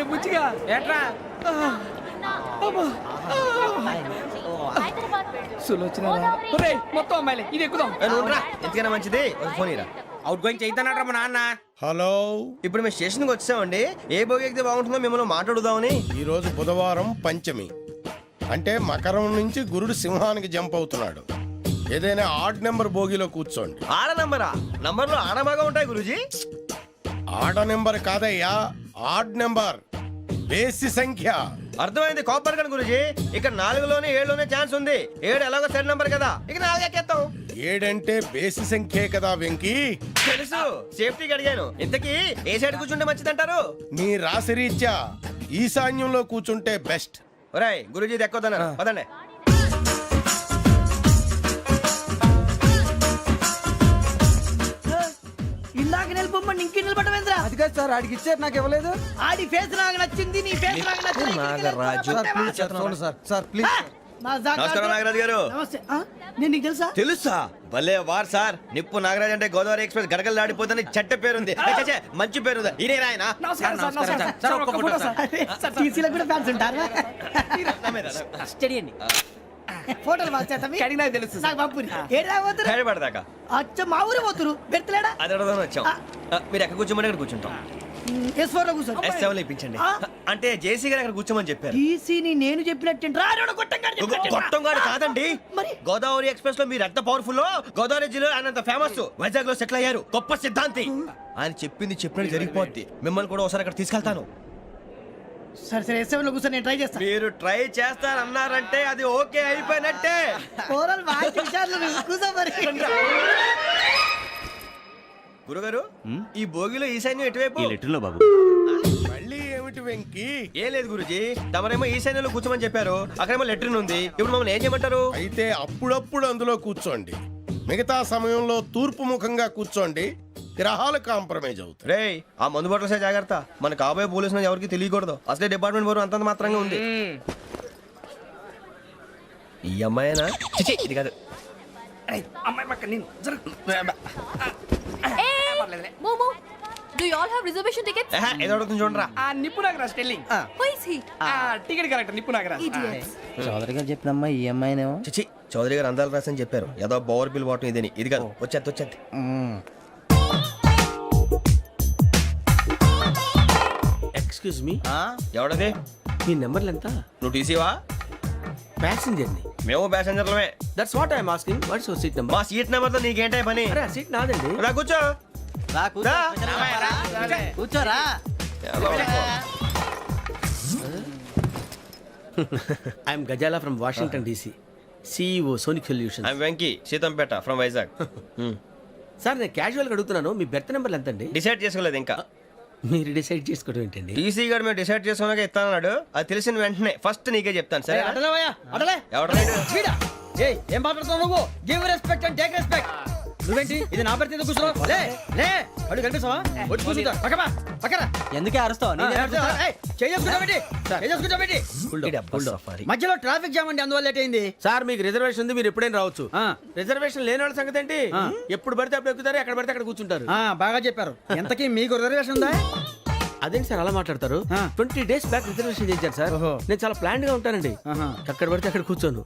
అరే బుచ్చిగా ఏట్రా సులోచన మొత్తం అమ్మాయిలే ఇది ఎక్కుదాం. ఎందుకైనా మంచిది ఒక ఫోన్ ఇరా. అవుట్ గోయింగ్ చేద్దానట్రా మా నాన్న. హలో, ఇప్పుడు మేము స్టేషన్కి వచ్చామండి. ఏ బోగి ఎక్కితే బాగుంటుందో మిమ్మల్ని మాట్లాడుదామని. ఈరోజు బుధవారం పంచమి, అంటే మకరం నుంచి గురుడు సింహానికి జంప్ అవుతున్నాడు. ఏదైనా ఆడ్ నెంబర్ బోగిలో కూర్చోండి. ఆడ నంబరా? నంబర్లో ఆడ బాగా ఉంటాయి గురూజీ. ఆడ నెంబర్ కాదయ్యా, ఆడ్ నెంబర్, బేసి సంఖ్య. అర్థమైంది కాపర్ కానీ గురూజీ. ఇక్కడ 4లోనే 7లోనే ఛాన్స్ ఉంది. 7 ఎలాగో సెడ్ నంబర్ కదా, ఇక 4 ఎక్కేస్తాం. 7 అంటే బేసి సంఖ్యే కదా వెంకీ. తెలుసు, సేఫ్టీకి అడిగాను. ఇంతకీ ఏ సైడ్ కూర్చుంటే మంచిదంటారు? నీ రాశి రీత్యా ఈశాన్యంలో కూర్చుంటే బెస్ట్. ఒరాయ్ గురూజీ దెక్కొద్దన్నారు పదండి. ఇందాక నిలబొమ్మని ఇంకే నిలబడమేంద్రా? అది కాదు సార్, ఆడికి ఇచ్చారు నాకు ఇవ్వలేదు. ఆడి ఫేస్ నాకు నచ్చింది, నీ ఫేస్ నాకు నచ్చింది. నాగరాజు. Sir please. నమస్కారం నాగరాజు గారు. నమస్తే. నేను నీకు తెలుసా? తెలుసా? భలే వార్ సార్. నిప్పు నాగరాజ్ అంటే గోదావరి ఎక్స్ప్రెస్ గడగలు దాడిపోతుంది చెట్ట పేరుంది. మంచి పేరు. ఇదే ఆయన. నమస్కారం సార్. నమస్కారం సార్. ఒక్క ఫోటో సార్. టీసీలో కూడా ఫ్యాన్స్ ఉంటారా? స్టడీ అండి. ఫోటోలు మార్చేస్తాం. కడిగి నాకు తెలుసు. నాకు పంపుని. ఏడు రాబోతురు? హైదరాబాద్ అచ్చ మా ఊరు పోతురు. పెడతలేడా? అది అడగదామని వచ్చాం. మీరు ఎక్కడ కూర్చోమని అక్కడ కూర్చుంటాం. S4 లో కూర్చో. S7 ఇప్పించండి. అంటే జేసీ గారు అక్కడ కూర్చోమని చెప్పారు. టీసీని నేను చెప్పినట్టు గొట్టంగాడు కాదండి. మరి గోదావరి ఎక్స్ప్రెస్ లో మీరు ఎంత పవర్ఫుల్, గోదావరి జిల్లా ఆయన ఫేమస్. వైజాగ్ లో సెటిల్ అయ్యారు. గొప్ప సిద్ధాంతి. ఆయన చెప్పింది చెప్పినట్టు జరిగిపోద్ది. మిమ్మల్ని కూడా ఒకసారి అక్కడ తీసుకెళ్తాను. సరే సరే S7 లో కూర్చో, నేను ట్రై చేస్తాను. మీరు ట్రై చేస్తారన్నారంటే అది ఓకే అయిపోయినట్టే. ఓవరాల్ వాయిస్ విషయాలు కూర్చో మరి. గురుగారు, ఈ భోగిలో ఈశాన్యం ఎటువైపు? బాబు మళ్ళీ ఏమిటి వెంకీ? ఏం లేదు గురుజీ, తమరేమో ఈశాన్యంలో కూర్చోమని చెప్పారు. అక్కడేమో లెట్రిన్ ఉంది. ఇప్పుడు మమ్మల్ని ఏం చేయమంటారు? అయితే అప్పుడప్పుడు అందులో కూర్చోండి. మిగతా సమయంలో తూర్పు ముఖంగా కూర్చోండి. గ్రహాలు కాంప్రమైజ్ అవుతాయి. రేయ్, ఆ మందు బాటలసే జాగ్రత్త. మన కాబోయే పోలీసులు ఎవరికి తెలియకూడదు. అసలే డిపార్ట్మెంట్ బోరు అంతంత మాత్రంగా ఉంది. ఈ అమ్మాయినా? చిచి, ఇది కాదు. అమ్మాయి పక్క నేను Momo, do you all have reservation tickets? ఏదో అడుగుతుంది చూడరా. ఆ నిప్పు Nagaraj telling. Who is he? Ticket correct నిప్పు నాగరాజ్. Idiots. చౌదరి గారు చెప్పినమ్మా ఈ అమ్మాయినేమో. చిచి, చౌదరి గారు అందాలు రాసని చెప్పారు. ఏదో బోర్ బిల్ వాటం ఇదని. ఇది కాదు. వచ్చేది. Excuse me, ఎవడది? మీ నెంబర్లు ఎంత? నువ్వు టీసీవా? ప్యాసింజర్ ని. మేము ప్యాసెంజర్లమే. That's what I'm asking. What's your seat number? మా సీట్ నెంబర్ తో నీకేంటే పని? అరే ఆ సీట్ నాదండి. రా కూర్చో. రా. కూర్చోరా. I'm Gazala from Washington DC, CEO Sonic Solutions. I'm Venky, Seethampeta from Vizag. Sir నేను క్యాజువల్ గా అడుగుతున్నాను, మీ బెర్త్ నెంబర్లు ఎంత అండి? డిసైడ్ చేసుకోలేదు ఇంకా. మీరు డిసైడ్ చేసుకోవడం ఏంటండి? టీసీ గారు మేము డిసైడ్ చేసుకున్నాక ఇస్తానన్నాడు. అది తెలిసిన వెంటనే ఫస్ట్ నీకే చెప్తాను. సరే ఎవరు? ఏం మాట్లాడుతున్నావు నువ్వు? Give respect and take respect. నువ్వేంటి ఇది నా పరిస్థితి ఎందుకు కూర్చున్నావు? లే లే, అడు కనిపిస్తావా? వచ్చి కూర్చుంటా. పక్కన ఎందుకే అరుస్తావు? మధ్యలో ట్రాఫిక్ జామ్ అండి, అందువల్ల లేట్ అయింది. సార్ మీకు రిజర్వేషన్ ఉంది, మీరు ఎప్పుడైనా రావచ్చు. రిజర్వేషన్ లేని వాళ్ళ సంగతి ఏంటి? ఎప్పుడు పడితే అప్పుడు ఎక్కుతారు, ఎక్కడ పడితే అక్కడ కూర్చుంటారు. బాగా చెప్పారు. ఎంతకీ మీకు రిజర్వేషన్ ఉందా? అదేంటి సార్ అలా మాట్లాడతారు? 20 days బ్యాక్ రిజర్వేషన్ చేశారు సార్. నేను చాలా ప్లాన్డ్ గా ఉంటానండి. అక్కడ పడితే అక్కడ కూర్చోను.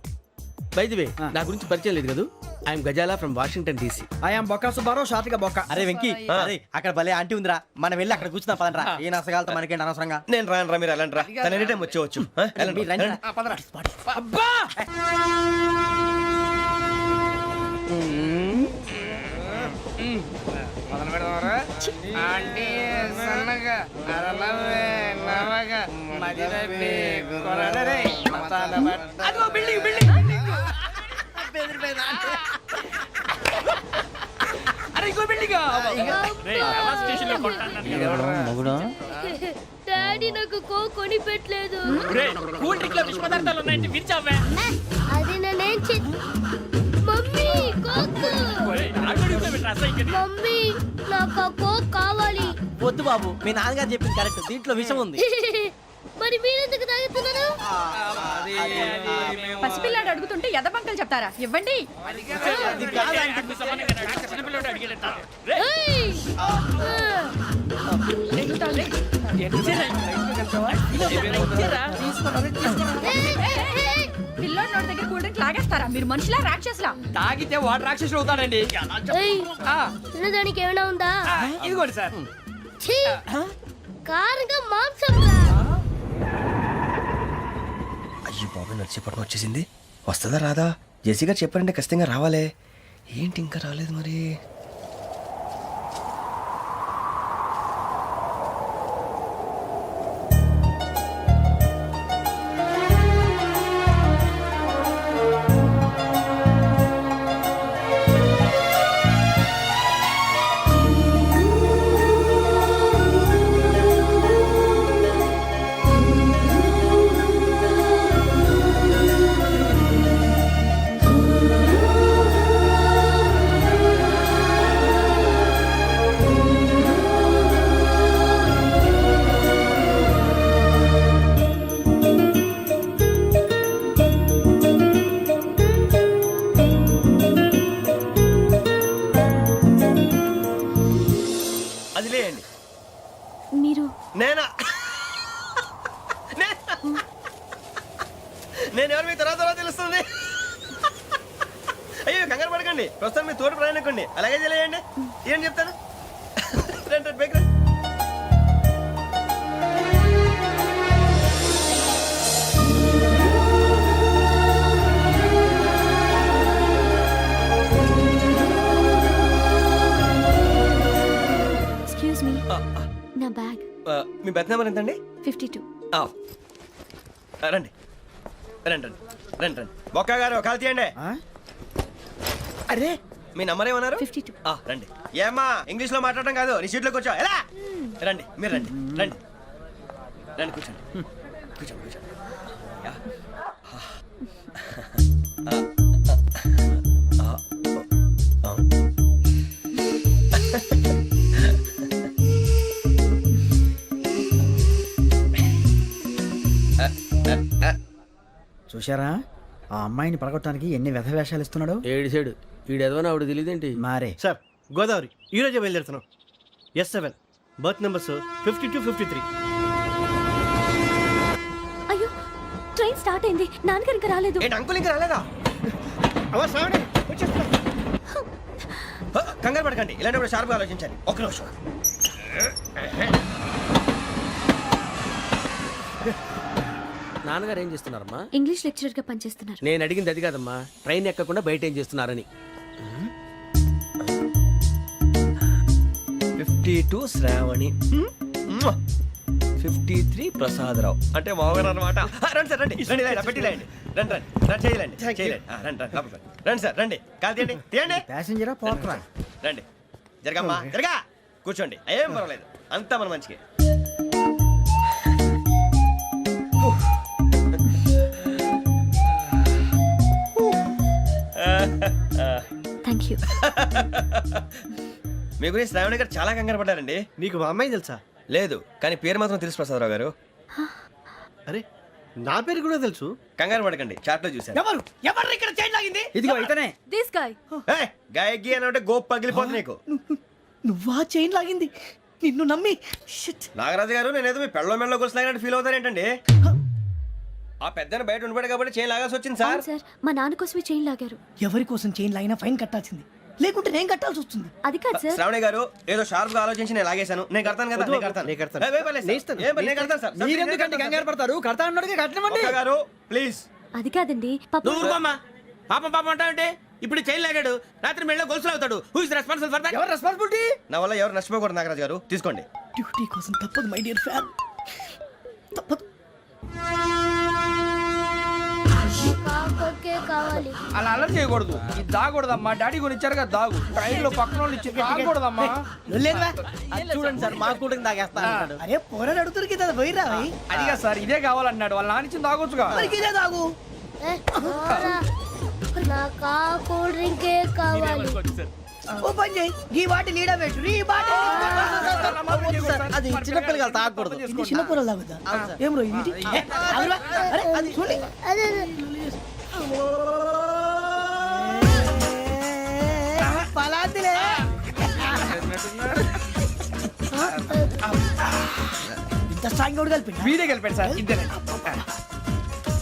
బై ది వే, నా గురించి పరిచయం లేదు కదా. I'm Gazala from Washington DC. I'm Bokka Subbarao, షాతిక బొక్క. అరే వెంకీ, అక్కడ భలే ఆంటీ ఉందిరా, మనం వెళ్ళి అక్కడ కూర్చున్నా పదనరా. ఏ నసగాలతో మనకేంటి అనవసరంగా. నేను రాను మీరు ఎలాంటి రా. తన ఎనీ టైం వచ్చేవచ్చు. అబ్బా మొదలు పెడదామరా? ఆంటీ సన్నగా అరలవే నవగా మదిరపి కొరడరే మతాల బట్ట. అదిగో బిల్డింగ్ బిల్డింగ్. అరే ఇంకో బిల్డింగ్. డాడీ నాకు కోక్ కొని పెట్టలేదు. కూల్ డ్రింక్ లో విష పదార్థాలు ఉన్నాయంటే విరిచావే. అది నేనేం మమ్మీ కోక్. మమ్మీ నాకు ఆ కోక్ కావాలి. వద్దు బాబు, మీ నాన్నగారు చెప్పింది కరెక్ట్, దీంట్లో విషయం ఉంది. మరి మీరెందుకు తాగుతున్నారు? పసిపిల్లాడు అడుగుతుంటే ఎదబంకలు చెప్తారా? ఇవ్వండి. ఏయ్! పిల్లోడి నోటి దగ్గర కూల్ డ్రింక్ లాగేస్తారా మీరు మనుషులా రాక్షసులా తాగితే వాడు రాక్షసుడు అవుతాడండి ఆ, తినడానికి ఏమైనా ఉందా ఆ, ఇదిగోండి సార్ ఛీ! కారంగా మాంసం అయ్యో బాబు నడిచేపట్నం వచ్చేసింది. వస్తుందా రాదా? జెసి గారు చెప్పారంటే ఖచ్చితంగా రావాలే. ఏంటి ఇంకా రాలేదు మరి? అది లేయండి. మీరు నేనా? నేను ఎవరు మీ తర్వాత తెలుస్తుంది. అయ్యో కంగారు పడకండి, ప్రస్తుతం మీ తోటి ప్రయాణకండి. అలాగే తెలియండి. ఏం చెప్తాను. రండి రండి, బైక్ రండి. ఎక్స్క్యూజ్ మీ నా బ్యాగ్ మీ బెత్ నెంబర్ ఎంతండి? 52. రండి రండి రండి రండి రండి. బొక్క గారు కాల్ తీయండి. అరే మీ నంబర్ ఏమన్నారు? 52. రండి. ఏమ్మా ఇంగ్లీష్ లో మాట్లాడడం కాదు, నీ సీట్లోకి వచ్చా. ఎలా రండి, మీరు రండి రండి రండి, కూర్చోండి కూర్చోండి కూర్చోండి. యా. చూశారా ఆ అమ్మాయిని పడగొట్టడానికి ఎన్ని వ్యధ వేషాలు ఇస్తున్నాడు. ఏడు సైడు వీడు ఎదవని ఆవిడ తెలియదేంటి. మారే సార్ గోదావరి ఈ రోజే బయలుదేరుతున్నాం. S7 berth numbers 52, 53. అయ్యో ట్రైన్ స్టార్ట్ అయింది, నాన్నగారు ఇంకా రాలేదు. ఏంటి అంకుల్ ఇంకా రాలేదా? కంగారు పడకండి, ఇలాంటప్పుడు షార్ప్గా ఆలోచించండి. ఒక్క నిమిషం. నాన్నగారు ఏం చేస్తున్నారమ్మా? ఇంగ్లీష్ లెక్చరర్ గా పనిచేస్తున్నారు. నేను అడిగింది అది కాదమ్మా, ట్రైన్ ఎక్కకుండా బయట ఏం చేస్తున్నారని. 52 శ్రావణి, 53 ప్రసాదరావు అంటే మామగారు అనమాట. రండి సార్ రండి రండి, పెట్టి లేండి. రండి రండి రండి, చేయలేండి చేయలేండి. రండి రండి లోపలికి రండి. రండి సార్ రండి, కాల్ తీయండి తీయండి. ప్యాసింజరా పోట్రా. రండి జరగమ్మా జరగా, కూర్చోండి. ఏం పర్వాలేదు, అంతా మన మంచికి. Thank you. మీ గురించి శ్రావణి గారు చాలా కంగారు పడ్డారండి. నీకు మా అమ్మాయి తెలుసా? లేదు, కానీ పేరు మాత్రం తెలుసు ప్రసాదరావు గారు. అరే నా పేరు కూడా తెలుసు. కంగారు పడకండి, చాట్ లో చూశాను. ఎవరు ఎవరు ఇక్కడ చైన్ లాగింది? ఇదిగో ఇతనే. This guy. గాయకి అని అంటే గోప్ పగిలిపోతుంది నీకు. నువ్వా చైన్ లాగింది? నిన్ను నమ్మి నాగరాజు గారు, నేనేదో మీ పెళ్ళ మెళ్ళలో కొలిసిలాగినట్టు ఫీల్ అవుతారు ఏంటండి? ఆ పెద్దని బయట ఉండిపోయాడు కాబట్టి చైన్ లాగాల్సి వచ్చింది సార్. అవును సార్, మా నాన్న కోసమే చైన్ లాగారు. ఎవరి కోసం చైన్ లాగినా ఫైన్ కట్టాల్సింది, లేకుంటే నేను కట్టాల్సి వస్తుంది. అది కాదు సార్. శ్రావణి గారు ఏదో షార్ప్ గా ఆలోచించి నేను లాగేశాను. నేను కడతాను కదా, నేను కడతాను. నేను కడతాను. ఏ, పర్లేదు సార్. ఏ, నేను కడతాను సార్. మీరెందుకంటే కంగారు పడతారు? కడతా అన్నాడుగా కట్టమండి. ఒక్క గారు ప్లీజ్. అది కాదండి పాప. నువ్వు ఊరుకోమ్మా. పాపం పాపం అంటావంటే ఇప్పుడు చైన్ లాగాడు, రాత్రి మెళ్ళ గొలుసులు అవుతాడు. Who is responsible for that? ఎవరు రెస్పాన్సిబిలిటీ? నా వల్ల ఎవరు నష్టపోకూడదు నాగరాజు గారు, తీసుకోండి. డ్యూటీ కోసం తప్పదు మై డియర్ ఫ్యాన్, తప్పదు. కావాలి. అలా అలర్ చేయకూడదు. ఇది దాగకూడదమ్మా, డాడీ కొని ఇచ్చారు కదా దాగు. ట్రైన్ లో పక్కన వాళ్ళు ఇచ్చి దాగకూడదమ్మా. చూడండి సార్, మా కూడా తాగేస్తా అన్నాడు. అరే పోరాడు అడుగుతారు కదా పోయిరా. అదిగా సార్, ఇదే కావాలన్నాడు. వాళ్ళ నానిచ్చింది తాగొచ్చుగా. ఇదే తాగు. నాకు ఆ కూల్ డ్రింకే కావాలి. ఓ పని చేయి, ఈ బాటి లీడ పెట్టు. ఈ బాటి అది చిన్నపిల్లలు తాగకూడదు. చిన్నపూరలు తాగుతా. ఏం రో ఇది? అరే అది చూడండి. అదే పలాతిలే. ఇంత స్ట్రాంగ్ కూడా కలిపి వీడే గెలిపాడు సార్ ఇద్దరే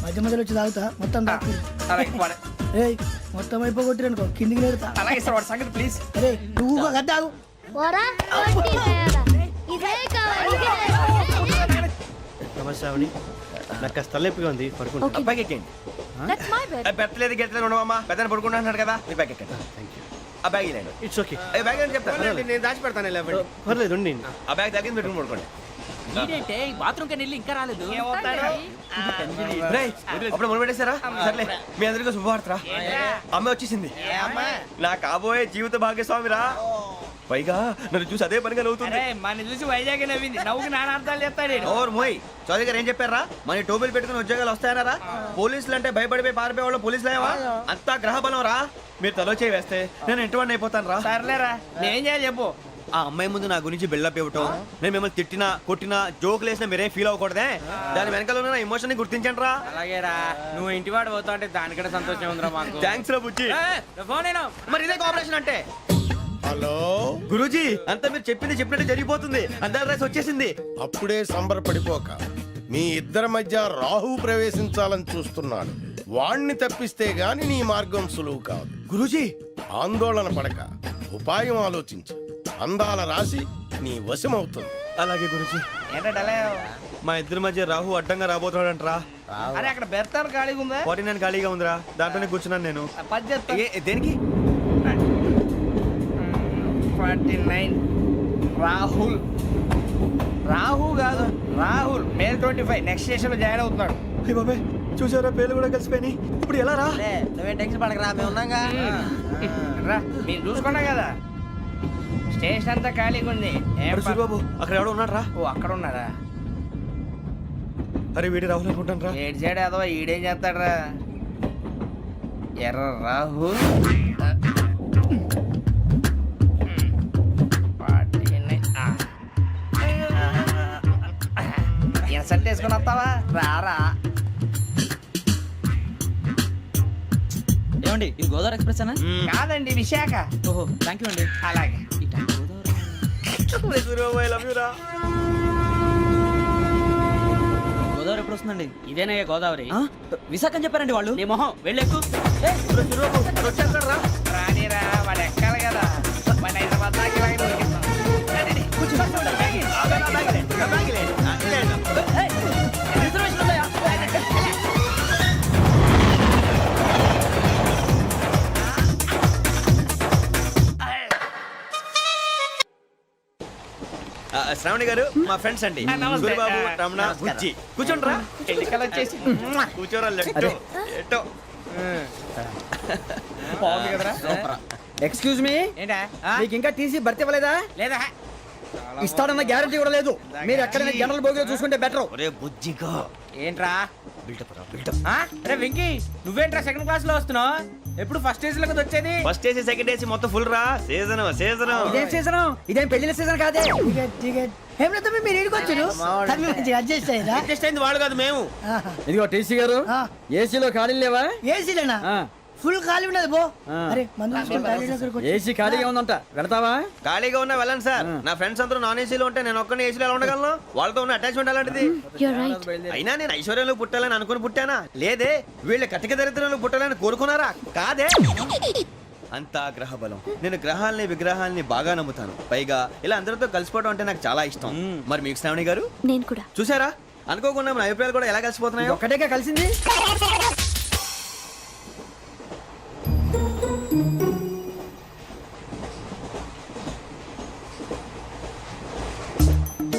మధ్య మధ్యలో వచ్చి తాగుతా మొత్తం తాగు అలాగే వాడు- ఏయ్ మొత్తం అయిపోగొట్టి అనుకో కిందికి నేడుతా అలాగే సార్ వాడు సంగతి ప్లీజ్ అరే నువ్వు కద్దాగు నమస్తే ఆవిడ నాకు కాస్త తలెప్పిగా ఉంది పడుకుంటా Okay. బ్యాగ్ ఎక్కండి That's my bed. పెట్టలేదు గెట్టలేదు ఉండమమ్మా పెద్దని పడుకుంటున్నాడు కదా మీ బ్యాగ్ ఎక్కండి ఆ బ్యాగ్ ఇలాండి ఇట్స్ ఓకే ఏ బ్యాగ్ అని చెప్తాను నేను దాచి పెడతాను పర్లేదు ఉండి ఆ బ్యాగ్ తగ్గింది పెట్టుకుని పడుకోండి బాత్రూమ్ కి వెళ్ళి ఇంకా రాలేదు రేయ్, అప్పుడు మొదలు పెట్టేశారా సర్లే మీ అందరికీ శుభవార్తరా అమ్మ వచ్చేసింది నా కాబోయే జీవిత భాగ్యస్వామిరా పైగా నన్ను చూసి అదే పనిగా నవ్వుతుంది మన చూసి వైజాగ్ నవ్వింది నవ్వుకి నాన్న అర్థాలు చెప్తాడు ఓర్ మోయ్ చౌదరి గారు ఏం చెప్పారా మన టోబీలు పెట్టుకుని ఉద్యోగాలు వస్తాయనరా పోలీసులు అంటే భయపడిపోయి పారిపోయే వాళ్ళు పోలీసులేవా అంతా గ్రహ బలం రా మీరు తలో చేయి వేస్తే నేను ఇంటివాడిని అయిపోతాను రా సర్లేరా నేనేం చేయాలి చెప్పు ఆ అమ్మాయి ముందు నా గురించి బిల్డప్ ఇవ్వటం నేను మిమ్మల్ని తిట్టినా కొట్టినా జోకులు వేసినా మీరేం ఫీల్ అవ్వకూడదే దాని వెనకాల ఉన్న ఎమోషన్ ని గుర్తించండి రా అలాగేరా నువ్వు ఇంటివాడు పోతా అంటే దానికంటే సంతోషం ఉందిరా మాకు థ్యాంక్స్ రా బుజ్జి ఫోన్ అయినా మరి ఇదే కోఆపరేషన్ అంటే హలో గురూజీ అంతా మీరు చెప్పింది చెప్పినట్టు జరిగిపోతుంది అందరి రైస్ వచ్చేసింది అప్పుడే సంబరపడిపోక మీ ఇద్దరి మధ్య రాహు ప్రవేశించాలని చూస్తున్నాడు వాణ్ణి తప్పిస్తే గాని నీ మార్గం సులువు కాదు గురూజీ ఆందోళన పడక ఉపాయం ఆలోచించు అందాల రాశి నీ వశమవుతుంది అలాగే గురూజీ ఏంటంటే మా ఇద్దరి మధ్య రాహు అడ్డంగా రాబోతున్నాడంట్రా అరే అక్కడ బెర్తాను ఖాళీగా ఉందా 49 ఖాళీగా ఉందిరా దాంట్లోనే కూర్చున్నాను నేను పది చెప్తా దేనికి 49 రాహుల్ రాహు కాదు రాహుల్ మే 25 నెక్స్ట్ స్టేషన్ లో జాయిన్ అవుతున్నాడు అయ్య బాబాయ్ చూసారా పేర్లు కూడా కలిసిపోయినాయి ఇప్పుడు ఎలా రా నువ్వేం టెన్షన్ పడకరా మేము ఉన్నాగా రా మీరు చూసుకున్నా కదా స్టేషన్ అంతా ఖాళీగా ఉంది ఏం అరే సూరిబాబు అక్కడ ఎవడో ఉన్నాడు రా ఓ అక్కడ ఉన్నారా అరే వీడి రాహుల్ అనుకుంటాను రా ఏడు సైడ్ అదో ఈడేం చేస్తాడరా ఎర్ర రాహు ఇన్సల్ట్ వేసుకుని వస్తావా రారా ఏమండి ఇది గోదావరి ఎక్స్ప్రెస్ అనా కాదండి విశాఖ ఓహో థ్యాంక్ యూ అండి అలాగే సూరిబాబు ఐ లవ్ యు రా గోదావరి ఎప్పుడు వస్తుందండి ఇదేనయ్య గోదావరి విశాఖ అని చెప్పారండి వాళ్ళు నీ మొహం వెళ్ళెక్కు వచ్చేస్తాడు రా రానిరా వాడు ఎక్కాలి కదా వాడు హైదరాబాద్ దాకా ఇలాగే దొరికిస్తాం. రండి, కూర్చో. శ్రావణి గారు మా ఫ్రెండ్స్ అండి నమస్తే. సూరిబాబు రమణ బుజ్జి కూర్చోండి రా ఎన్నికలు వచ్చేసి కూర్చోరా లెట్టో ఎట్టో బాగుంది కదరా ఎక్స్క్యూజ్ మీ ఏంటా మీకు ఇంకా టీసీ భర్తీ ఇవ్వలేదా లేదా ఇస్తాడన్న గ్యారంటీ కూడా లేదు మీరు ఎక్కడైనా జనరల్ బోగిలో చూసుకుంటే బెటర్ ఒరే బుజ్జిగా ఏంట్రా బిల్డప్ రా బిల్డప్ అరే వెంకీ నువ్వేంట్రా సెకండ్ క్లాస్ లో వస్తున్నావు ఎప్పుడు ఫస్ట్ ఏజ్ లో కదా వచ్చేది ఫస్ట్ ఏసీ సెకండ్ ఏసీ మొత్తం ఫుల్ రా సీజన్ సీజన్ ఇదేం సీజన్ ఇదేం పెళ్లిన సీజన్ కాదే ఏం లేదు మీరు ఇడికొచ్చారు అడ్జస్ట్ అయ్యారా అడ్జస్ట్ అయింది వాళ్ళు కాదు మేము ఇదిగో టీసీ గారు ఏసీలో ఖాళీ లేవా ఏసీలేనా ఆ. ఫుల్ ఖాళీ ఉన్నది పో అరే ఏసీ ఖాళీగా ఉందంట వెళతావా ఖాళీగా ఉన్నా వెళ్ళండి సార్ నా ఫ్రెండ్స్ అందరూ నాన్ ఏసీలో ఉంటే నేను ఒక్కనే ఏసీలో ఎలా ఉండగలను వాళ్ళతో ఉన్న అటాచ్మెంట్ అలాంటిది You're right. అయినా నేను ఐశ్వర్యంలో పుట్టాలని అనుకుని పుట్టానా లేదే వీళ్ళ కటిక దరిద్రంలో పుట్టాలని కోరుకున్నారా కాదే అంతా గ్రహ బలం నేను గ్రహాలని విగ్రహాలని బాగా నమ్ముతాను పైగా ఇలా అందరితో కలిసిపోవడం అంటే నాకు చాలా ఇష్టం మరి మీకు శ్రావణి గారు నేను కూడా చూసారా అనుకోకుండా మన అభిప్రాయాలు కూడా ఎలా కలిసిపోతున్నాయో ఒక్కటేగా కలిసింది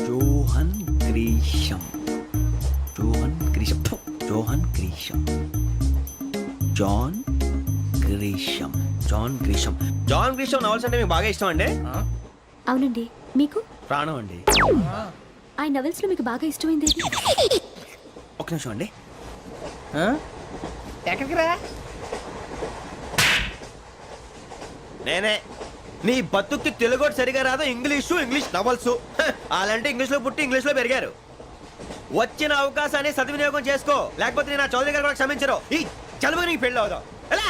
Johan Grisham Johan Grisham Johan Grisham John Grisham John Grisham John Grisham novels అంటే మీకు బాగా ఇష్టం అండి అవునండి మీకు ప్రాణం అండి ఆ నవెల్స్ లో మీకు బాగా ఇష్టమైంది ఏది? ఒక నిమిషం అండి ఎక్కడికి రా నేనే నీ బతుక్కి తెలుగు సరిగా రాదు ఇంగ్లీష్ నవల్స్ అలాంటి ఇంగ్లీష్ లో పుట్టి ఇంగ్లీష్ లో పెరిగారు వచ్చిన అవకాశాన్ని సద్వినియోగం చేసుకో లేకపోతే నేను నా చౌదరి గారు కూడా క్షమించరు ఈ చదువు నీకు పెళ్ళి అవుదాం ఎలా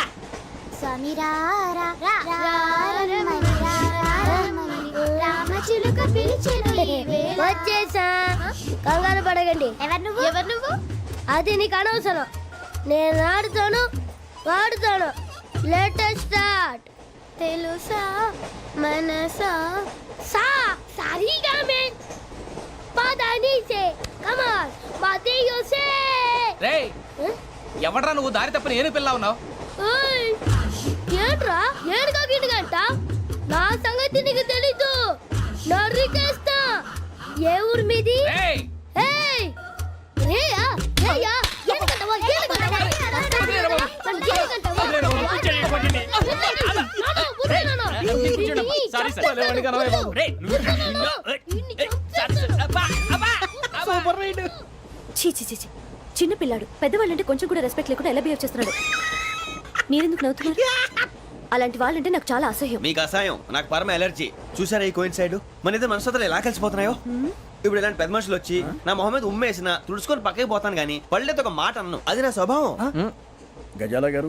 వచ్చేసా కంగారు పడకండి. ఎవరు నువ్వు అది నీకు అనవసరం. నేను ఆడుతాను వాడుతాను. Latest start. తెలుసా మనసా సా సారీగా మే పదని సే కమాన్ బాతియో సే. రేయ్ ఎవడ్రా నువ్వు దారి తప్పని ఏను పిల్ల ఉన్నావు? ఓయ్ ఏంట్రా ఏడుగా గిడుగంట? నా సంగతి నీకు తెలీదు. నరికేస్తా. ఏ ఊరు మీది? రేయ్ ఏయ్ రేయా రేయా ఏడుగంటవా ఏడుగంటవా సారీ సార్. రేయ్ సూపర్ రైడ్. చీ చీ చీ చీ. చిన్న పిల్లాడు పెద్దవాళ్ళంటే కొంచెం కూడా రెస్పెక్ట్ లేకుండా ఎలా బిహేవ్ చేస్తున్నాడు. మీరెందుకు నవ్వుతున్నారు? అలాంటి వాళ్ళంటే నాకు చాలా అసహ్యం. మీకు అసహాయం, నాకు పరమ ఎలర్జీ. చూసారా ఈ కోయిన్ సైడ్ మన ఇద్దరు మనస్తత్వాలు ఎలా కలిసిపోతున్నాయో. ఇప్పుడు ఇలాంటి పెద్ద మనుషులు వచ్చి నా మొహం మీద ఉమ్మేసిన తుడుచుకొని పక్కకి పోతాను కానీ పళ్ళేతో ఒక మాట అన్ను. అది నా స్వభావం. గజాల గారు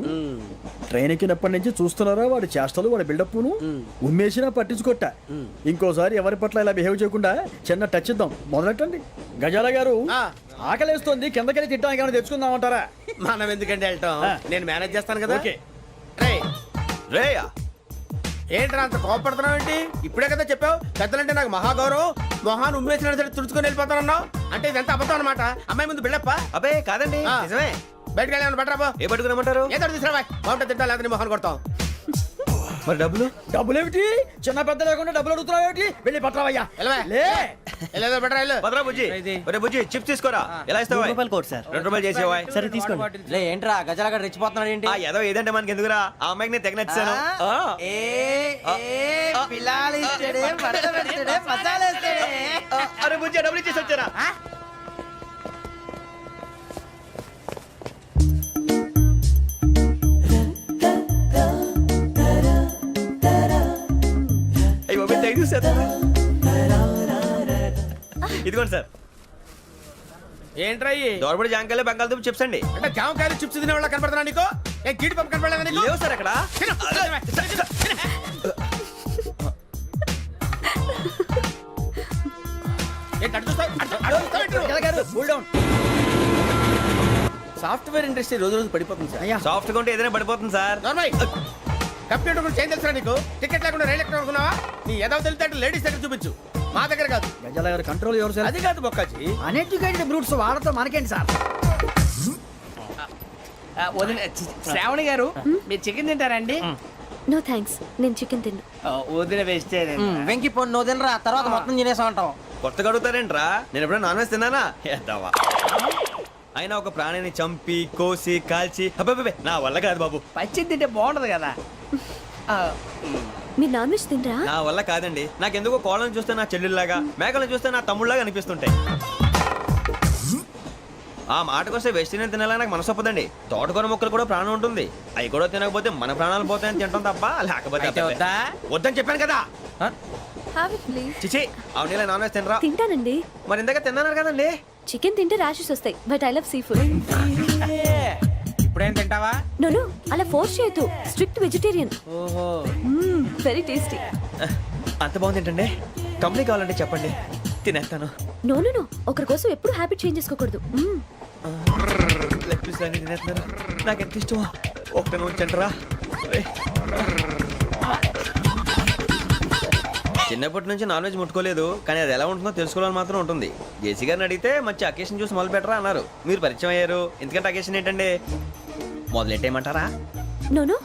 ట్రైన్ ఎక్కినప్పటి నుంచి చూస్తున్నారా వాడి చేష్టలు వాడి బిల్డప్ను. ఉమ్మేసినా పట్టించుకోట. ఇంకోసారి ఎవరి పట్ల ఇలా బిహేవ్ చేయకుండా చిన్న టచ్ ఇద్దాం. మొదలెట్టండి. గజాల గారు ఆకలేస్తోంది, కిందకెళ్ళి తిట్టడానికి ఏమైనా తెచ్చుకుందామంటారా? మనం ఎందుకంటే వెళ్ళటం, నేను మేనేజ్ చేస్తాను కదా. ఓకే. రేయా ఏంట్రా అంత కోపడుతున్నావు ఏంటి? ఇప్పుడే కదా చెప్పావు పెద్దలంటే నాకు మహాగౌరవం, మొహాన్ని ఉమ్మేసిన సరే తుడుచుకొని వెళ్ళిపోతానన్నావు. అంటే ఇదంతా అబద్ధం అనమాట. అమ్మాయి ముందు బిల్డప్ప. అబ్బే కాదండి, నిజమే. బయటకు వెళ్ళి బట్రాబో. ఏ పట్టుకురమ్మంటారు? ఏదో తీసుకురా బాగుంటుంది తింటా లేదా మొహాన్ని కొడతాం. మరి డబ్బులు? డబ్బులు ఏమిటి? చిన్న పెద్ద లేకుండా డబ్బులు అడుగుతున్నావు ఏమిటి? వెళ్ళి పట్టరావయ్యా. లే వెళ్ళేదో బట్రా వెళ్ళు. భద్రా బుజ్జి, ఒరే బుజ్జి చిప్స్ తీసుకోరా. ఎలా ఇస్తావా? రూపాయలు కోట్ సార్. 2 రూపాయలు చేసేవా? సరే తీసుకోండి. లే ఏంట్రా గజాల గారు రెచ్చిపోతున్నాడు ఏంటి? ఆ ఏదో ఏదంటే మనకి ఎందుకురా, ఆ అమ్మాయికి నేను తెగ నచ్చాను. అరే బుజ్జి డబ్బులు ఇచ్చేసి వచ్చారా? అయ్యో తెగ చూసేస్తారా? ఇదిగోండి సార్. ఏంట్రా ఇయి? దోరబడి జాంకాయలు బంగాళదుంప చిప్స్ అండి. అంటే జామకాయలు చిప్స్ తినే వాళ్ళ కనపడుతున్నా నీకు? ఏ గీడి పంప కనపడలేదా నీకు? లేవు సార్ అక్కడ. తిను. ఏంటి అటు చూస్తావు? అటు చూస్తావు ఏంటి? గజాల గారు కూల్ డౌన్. సాఫ్ట్వేర్ ఇండస్ట్రీ రోజు రోజు పడిపోతుంది సార్. అయ్యా సాఫ్ట్ గా ఉంటే ఏదైనా పడిపోతుంది సార్. నార్మల్ కంప్యూటర్ గురించి ఏం తెలుసా నీకు? టికెట్ లేకుండా రైలు ఎక్కడ అనుకున్నావా? నీ ఏదో తెలితే అంటే లేడీస్ దగ్గర చూపించు, మా దగ్గర కాదు. గజాల గారు కంట్రోల్ ఎవరు సార్? అది కాదు బొక్కాజీ. అన్ఎడ్యుకేటెడ్ బ్రూట్స్ వాడతాం మనకేంటి సార్? శ్రావణి గారు మీరు చికెన్ తింటారండి? నో థ్యాంక్స్, నేను చికెన్ తిన్ను. వదిన వేస్తే వెంకి పొన్ను నువ్వు తినరా, తర్వాత మొత్తం తినేసా ఉంటాం. కొత్తగా అడుగుతారేంట్రా? నేను ఎప్పుడైనా నాన్ వెజ్ తిన్నానా? ఎద్దావా. అయినా ఒక ప్రాణిని చంపి కోసి కాల్చి అబ్బబ్బే నా వల్ల కాదు బాబు. పచ్చి తింటే బాగుంటది కదా. మీరు నాన్ వెజ్ తినరా? నా వల్ల కాదండి. నాకెందుకో కోళ్ళని చూస్తే నా చెల్లెళ్ళలాగా, మేకలను చూస్తే నా తమ్ముళ్ళలాగా అనిపిస్తుంటాయి. ఆ మాటకొస్తే వెస్టిరియన్ తినాలని నాకు మనసు ఒప్పదండి. తోటకూర మొక్కలు కూడా ప్రాణం ఉంటుంది. అవి కూడా తినకపోతే మన ప్రాణాలు పోతాయని తింటాం తప్ప లేకపోతే వద్దా? వద్దని చెప్పాను కదా. Have it, please. చిచి అవునీ నాన్ వెజ్ తినరా? తింటానండి. మరి ఇందాక తిన్నాను కదండి. చికెన్ తింటే ర్యాషెస్ వస్తాయి, but I love sea food. ఇప్పుడేం తింటావా? నో అలా ఫోర్స్ చేయొద్దు. Strict vegetarian. ఓహో వెరీ టేస్టీ. అంత బాగుంది ఏంటండి? కంపెనీ కావాలంటే చెప్పండి, తినేస్తాను. నో ఒకరి కోసం ఎప్పుడు హ్యాబిట్ చేంజ్ చేసుకోకూడదు. లెగ్ పీస్ అన్ని తినేస్తున్నాను. నాకు ఎంత ఇష్టం. ఒకటే ఉంచండిరా. చిన్నప్పటి నుంచి నాన్ వెజ్ ముట్టుకోలేదు, కానీ అది ఎలా ఉంటుందో తెలుసుకోవాలని మాత్రం ఉంటుంది. జేసీ గారిని అడిగితే మంచి అకేషన్ చూసి మొదలు పెట్టరా అన్నారు. మీరు పరిచయం అయ్యారు, ఎందుకంటే అకేషన్ ఏంటండి? మొదలెట్టేయమంటారా? నో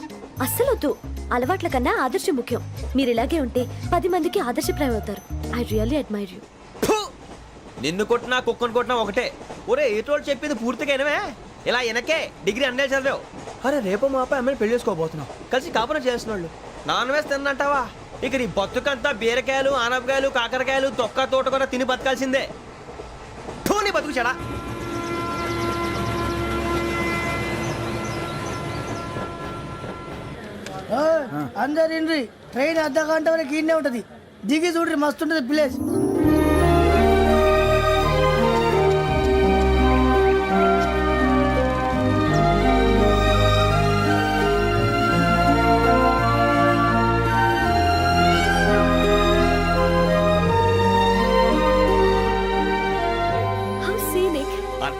అస్సలు వద్దు. అలవాట్ల కన్నా ఆదర్శం ముఖ్యం. మీరు ఇలాగే ఉంటే 10 మందికి ఆదర్శప్రాయం అవుతారు. I really admire you. నిన్ను కొట్టినా కుక్కను కొట్టినా ఒకటే. ఒరే ఏటోళ్ళు చెప్పింది పూర్తిగా వినవే. ఇలా వెనకే డిగ్రీ అన్నే చదివావు. అరే రేపు మా అబ్బాయి అమ్మాయిని పెళ్లి చేసుకోబోతున్నావు, కలిసి కాపురం చేసిన వాళ్ళు నాన్ వెజ్ తిన్నంటావా? ఇక నీ బతుకంతా బీరకాయలు ఆనపకాయలు కాకరకాయలు తొక్క తోట కూడా తిని బతకాల్సిందే. నీ బతుకు చెడా. అందరు ఇండ్రి ట్రైన్ అర్ధ గంట వరకు ఇన్నే ఉంటది. దిగి చూడ్రి మస్తు ఉంటది ప్లేస్.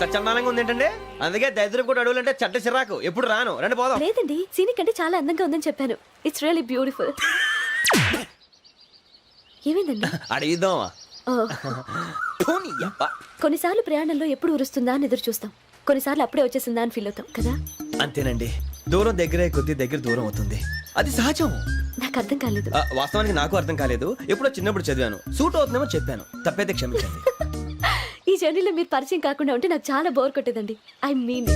ఇంత చందానంగా ఉంది ఏంటంటే అందుకే దరిద్రం కూడా అడవులంటే చెడ్డ చిరాకు ఎప్పుడు రాను రండి పోదాం లేదండి సీనిక్ అంటే చాలా అందంగా ఉందని చెప్పాను. It's really beautiful. ఏమైందండి? అడిగిద్దామా ఓ, కొన్నిసార్లు ప్రయాణంలో ఎప్పుడు ఉరుస్తుందా అని ఎదురు చూస్తాం, కొన్నిసార్లు అప్పుడే వచ్చేసిందా అని ఫీల్ అవుతాం కదా. అంతేనండి, దూరం దగ్గరే కొద్ది దగ్గర దూరం అవుతుంది, అది సహజం. నాకు అర్థం కాలేదు. వాస్తవానికి నాకు అర్థం కాలేదు, ఎప్పుడో చిన్నప్పుడు చదివాను, సూట్ అవుతుందేమో చెప్పాను, తప్పైతే క్షమించండి. ఈ జర్నీలో మీరు పరిచయం కాకుండా ఉంటే నాకు చాలా బోర్ కొట్టేదండి. ఐ మీన్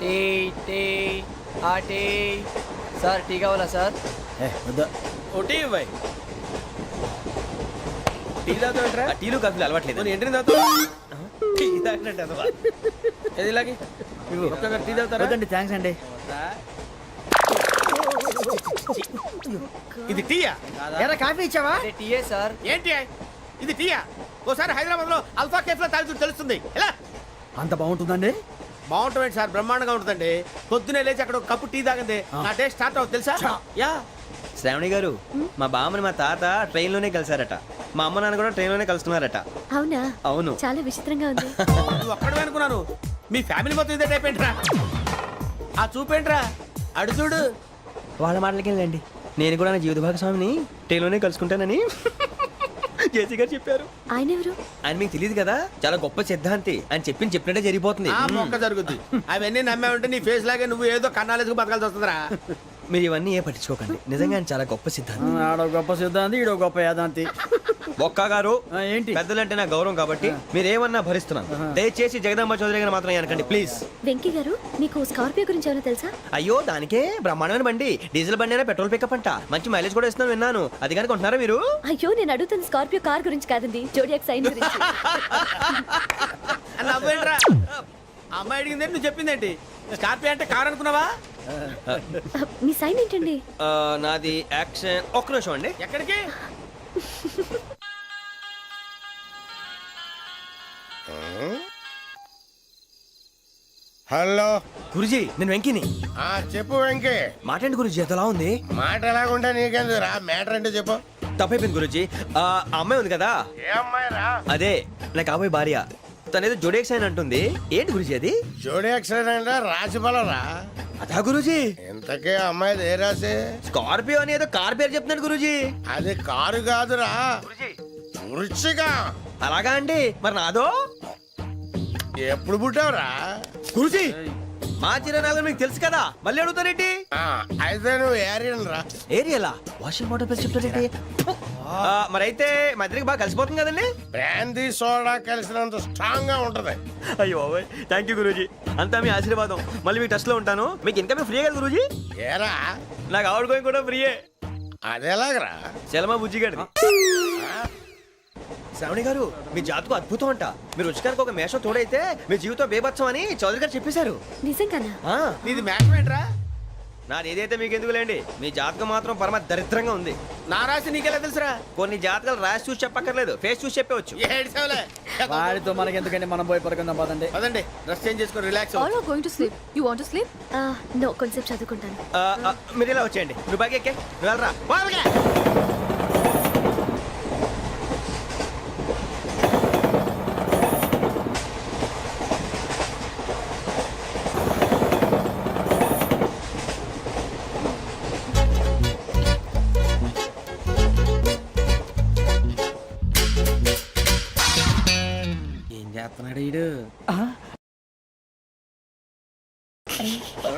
టీ టీ ఆ టీ సార్ టీ కావాలా సార్? వద్దా. ఒకటి ఇవ్వాయి టీ తాగుతావేంట్రా? టీలు కాఫీలు అలవాట్లేదు. ఎంట్రీ తాగుతావు టీ తాగినట్టు అదవా. ఏది ఇలాగే ఒక్కొక్కరు టీ తాగుతారా? వద్దండి, థ్యాంక్స్ అండి. ఇది టీయా? ఎరా కాఫీ ఇచ్చావా? టీయే సార్. ఏంటి ఇది టీయా? ఓసారి హైదరాబాద్ లో అల్ఫా కేఫ్ లో తాగుతూ తెలుస్తుంది. ఎలా అంత బాగుంటుందండి? బాగుంటుంది సార్, బ్రహ్మాండంగా ఉంటుందండి. పొద్దునే లేచి అక్కడ ఒక కప్పు టీ తాగింది నా డే స్టార్ట్ అవుతుంది తెలుసా? యా. శ్రావణి గారు, మా బామ్మని మా తాత ట్రైన్ లోనే కలిసారట, మా అమ్మ నాన్న కూడా ట్రైన్ లోనే కలుస్తున్నారట. అవునా? అవును. చాలా విచిత్రంగా ఉంది. నువ్వు ఒక్కడే అనుకున్నాను, మీ ఫ్యామిలీ మొత్తం ఇదే టైప్ ఏంట్రా? ఆ చూపేంట్రా అడు చూడు. వాళ్ళ మాటలకి వెళ్ళండి, నేను కూడా నా జీవిత భాగస్వామిని ట్రైన్ లోనే కలుసుకుంటానని జేసీ గారు చెప్పారు. ఆయన ఎవరు? ఆయన మీకు తెలియదు కదా, చాలా గొప్ప సిద్ధాంతి అని చెప్పినట్టే జరిగిపోతుంది. ఆ మొక్క జరుగుద్ది. అవన్నీ నమ్మే ఉంటే నీ ఫేస్ లాగే నువ్వు ఏదో కన్నాలేసుకు బతకాల్సి వస్తుందిరా. మీరు ఇవన్నీ ఏ పట్టించుకోకండి, నిజంగా ఆయన చాలా గొప్ప సిద్ధాంతి. ఆడో గొప్ప సిద్ధాంతి, ఈడో గొప్ప యాదాంతి. ఒక్క గారు, ఏంటి? పెద్దలంటే నా గౌరవం కాబట్టి మీరేమన్నా భరిస్తున్నాను, దయచేసి జగదాంబ చౌదరి గారు మాత్రం అనకండి ప్లీజ్. వెంకీ గారు, మీకు స్కార్పియో గురించి ఏమైనా తెలుసా? అయ్యో దానికే బ్రహ్మాండమైన బండి, డీజిల్ బండి అయినా పెట్రోల్ పికప్ అంట, మంచి మైలేజ్ కూడా ఇస్తున్నాను విన్నాను, అది కానీ కొంటున్నారా మీరు? అయ్యో నేను అడుగుతుంది స్కార్పియో కార్ గురించి కాదండి, జోడియాక్ సైన్ గురించి. నవ్వేంట్రా? అమ్మాయి అడిగింది నువ్వు చెప్పిందేంటి? స్కార్పియో అంటే కార్ అనుకున్నావా? మీ సైన్ ఏంటండి? నాది యాక్షన్. ఒక్క నిమిషం అండి. ఎక్కడికి? హలో గురుజీ, నేను వెంకిని. చెప్పు వెంకీ. మాట్లాడండి గురుజీ, ఎంతలా ఉంది? మాట ఎలాగుంటా నీకెందుకు రా, మ్యాటర్ అంటే చెప్పు. తప్పైపోయింది గురుజీ. ఆ అమ్మాయి ఉంది కదా, ఏ అమ్మాయి రా? అదే నా కాబోయే భార్య, తనేదో జోడేక్స్ అని అంటుంది. ఏంటి గురుజీ అది? జోడి యాక్సిడెంట్ రాసి రా. అదా గురుజీ? ఇంతకే అమ్మాయి ఏ రాసి? స్కార్పియో అని ఏదో కార్ పేరు చెప్తున్నాడు గురుజీ. అది కారు కాదురా, వృచ్చిక. అలాగా అండి, మరి నాదో? ఎప్పుడు పుట్టావురా? గురుజీ, మా చిరనాలు మీకు తెలుసు కదా, మళ్ళీ అడుగుతారేంటి? అయితే నువ్వు ఏరియన్ రా. ఏరియలా? వాషింగ్ వాటర్ పేరు చెప్తారేంటి? మరైతే మా ఇద్దరికి బాగా కలిసిపోతుంది కదండి. బ్రాందీ సోడా కలిసినంత స్ట్రాంగ్ గా ఉంటది. అయ్యో థ్యాంక్ యూ గురూజీ, అంతా మీ ఆశీర్వాదం. మళ్ళీ మీకు టచ్ లో ఉంటాను. మీకు ఇన్కమ్ ఫ్రీ కదా గురూజీ? ఏరా, నాకు ఆవిడ గోయింగ్ కూడా ఫ్రీయే. అదెలాగరా? చలమా బుజ్జి గారిది. శ్రావణి గారు, మీ జాతకు అద్భుతం అంట. మీరు రుచికారికి ఒక మేషం తోడైతే మీ జీవితం బేబత్సం అని చౌదరి గారు చెప్పేశారు. నిజంగానా? నీది మ్యాటర్ ఏంట్రా? నాది ఏదైతే మీకు ఎందుకులేండి, మీ జాతకం మాత్రం పరమ దరిద్రంగా ఉంది. నా రాసి నీకెలా తెలుసురా? కొన్ని జాతకాలు రాసి చూసి చెప్పక్కర్లేదు, ఫేస్ చూసి చెప్పవచ్చు. ఏడ్చావులే. వాడితో మనకి ఎందుకండి, మనం పోయి పడుకుందాం పదండి. పదండి, డ్రెస్ చేంజ్ చేసుకొని relax. All are going to sleep. You want to sleep? No, కొంచెం చదువుకుంటాను. మీరు ఇలా వచ్చేయండి, నువ్వు బాగా ఎక్కే, నువ్వు వెళ్ళరా. వాళ్ళకే ఏం చేస్తున్నాడు వీడు?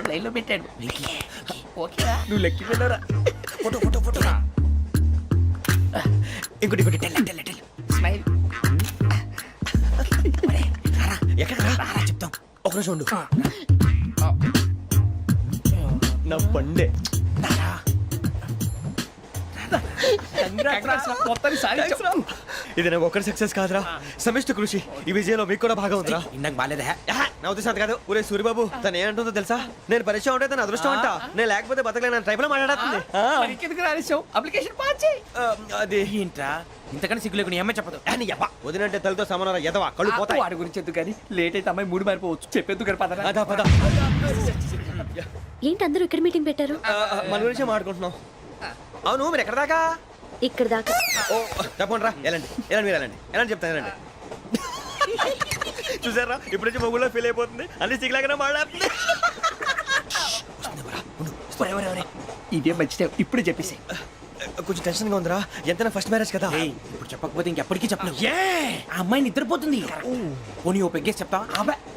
లైన్ లో పెట్టాడు. ఓకేరా, నువ్వు లెక్కి పెట్టారా? ఫోటో ఫోటో ఫోటో ఇంకోటి ఇంకోటి టెల్ టెల్ టెల్ స్మైల్. ఎక్కడ రారా చెప్తాం, ఒక నిమిషం ఉండు. నా పండే ఇది నాకు ఒక్కరి సక్సెస్ కాదురా, సమిష్టి కృషి. ఈ విజయంలో మీకు కూడా భాగం ఉందిరా. ఇందాక బాగాలేదా? నా ఉద్దేశం అది కాదు. ఊరే సూరిబాబు, తను ఏమంటుందో తెలుసా? నేను పరిచయం ఉంటే తన అదృష్టం అంట, నేను లేకపోతే బతకలేను ట్రైబ్ లో మాట్లాడుతుంది. అప్లికేషన్ పాస్ చేయి. అది ఏంట్రా ఇంతకన్నా సిగ్గు లేకుండా ఏమై చెప్పదు. వదినంటే తలతో సమానం ఎదవా, కళ్ళు పోతాయి. వాడి గురించి ఎందుకు కానీ, లేట్ అయితే అమ్మాయి మూడు మారిపోవచ్చు. చెప్పేందుకు గారు పద. అదా పద. ఏంటి అందరూ ఇక్కడ మీటింగ్ పెట్టారు? మన గురించే మాట్లాడుకుంటున్నాం. అవును మీరు ఎక్కడ దాకా ఇక్కడ దాకా. ఓ తప్పకుండా రా వెళ్ళండి వెళ్ళండి మీరు వెళ్ళండి వెళ్ళండి చెప్తాను వెళ్ళండి చూసారా ఇప్పుడు నుంచి మొగుల్లో ఫీల్ అయిపోతుంది అన్ని సిగ్లాగానే మాట్లాడుతుంది ఇదే మంచి టైం ఇప్పుడు చెప్పేసి. కొంచెం టెన్షన్ గా ఉందిరా ఎంతైనా ఫస్ట్ మ్యారేజ్ కదా ఇప్పుడు చెప్పకపోతే ఇంకెప్పటికీ చెప్పలేవు. ఆ అమ్మాయి నిద్రపోతుంది. పోనీ ఓ పెగ్గేసి చెప్తా.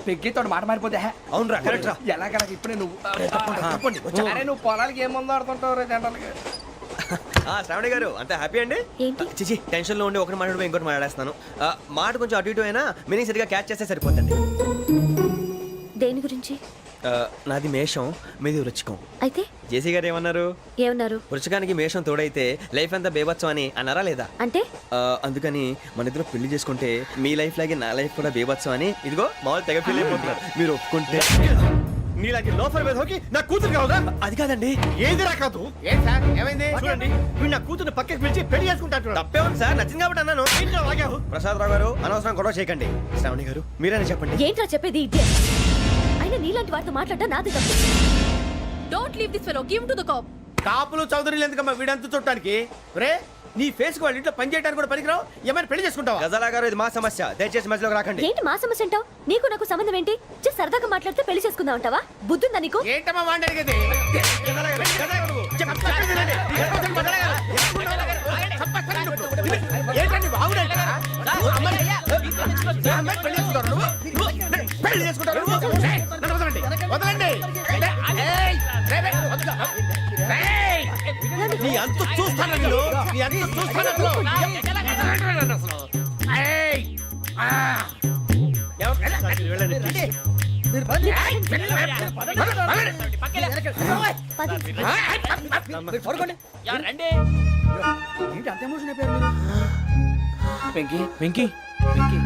పెగ్గితో మాట మారిపోతే అవునురా కరెక్ట్ రా ఎలాగలా ఇప్పుడే నువ్వు తప్పండి అరే నువ్వు పొలాలకి ఏం ముందు ఆడుతుంటావు రే జనరల్గా. శ్రావణి గారు అంత హ్యాపీ అండి ఏంటి? చిచి టెన్షన్ లో ఉండి ఒకటి మాట్లాడిపోయి ఇంకోటి మాట్లాడేస్తున్నాను మాట కొంచెం అటు ఇటు అయినా మీనింగ్ సరిగా క్యాచ్ చేస్తే సరిపోతుంది దేని గురించి? నాది మేషం మీది వృచ్చికం అయితే జేసీ గారు ఏమన్నారు ఏమన్నారు? వృచ్చికానికి మేషం తోడైతే లైఫ్ అంతా బేబత్సం అని అన్నారా లేదా అంటే అందుకని మన ఇద్దరు పెళ్లి చేసుకుంటే మీ లైఫ్ లాగే నా లైఫ్ కూడా బేబత్సం అని ఇదిగో మామూలు తెగ ఫీల్ అయిపోతున్నారు మీరు ఒప్పుకుంటే నీలాంటి లోఫర్ మీద హోకి నా కూతురు కావదా? అది కాదండి ఏది రాకాదు. ఏం సార్ ఏమైంది? చూడండి వీడు నా కూతురు పక్కకి పిలిచి పెళ్లి చేసుకుంటాడు. తప్పే ఉంది సార్ నచ్చింది కాబట్టి అన్నాను ప్రసాద్ రావు గారు అనవసరం గొడవ చేయకండి శ్రావణి గారు మీరైనా చెప్పండి ఏంట్రా చెప్పేది? ఇదే అయినా నీలాంటి వారితో మాట్లాడటం నాది తప్పు. Don't leave this fellow. Give him to the cop. కాపులు చౌదరులు ఎందుకమ్మా వీడంతా చూడటానికి? రే నీ ఫేస్ కు వాళ్ళ ఇంట్లో పని చేయడానికి కూడా పనికిరావు. ఏమైనా పెళ్లి చేసుకుంటావా? గజాలా గారు ఇది మా సమస్య దయచేసి మధ్యలోకి రాకండి ఏంటి మా సమస్య అంటావు? నీకు నాకు సంబంధం ఏంటి? జస్ట్ సరదాగా మాట్లాడితే పెళ్లి చేసుకుందాం అంటావా? బుద్ధుందా నీకు? ఏంటమ్మా వాడిని అడిగేది? ఏంటండి బాగుండంట పెళ్లి చేసుకుంటారు వదలండి. నీ అంత చూస్తాను నేను. నీ అంత చూస్తాను అసలు. ఏయ్! ఆ! వెళ్ళండి. పది. ఏంటి అంత ఎమోషన్ అయిపోయారు మీరు? వెంకీ వెంకీ వెంకీ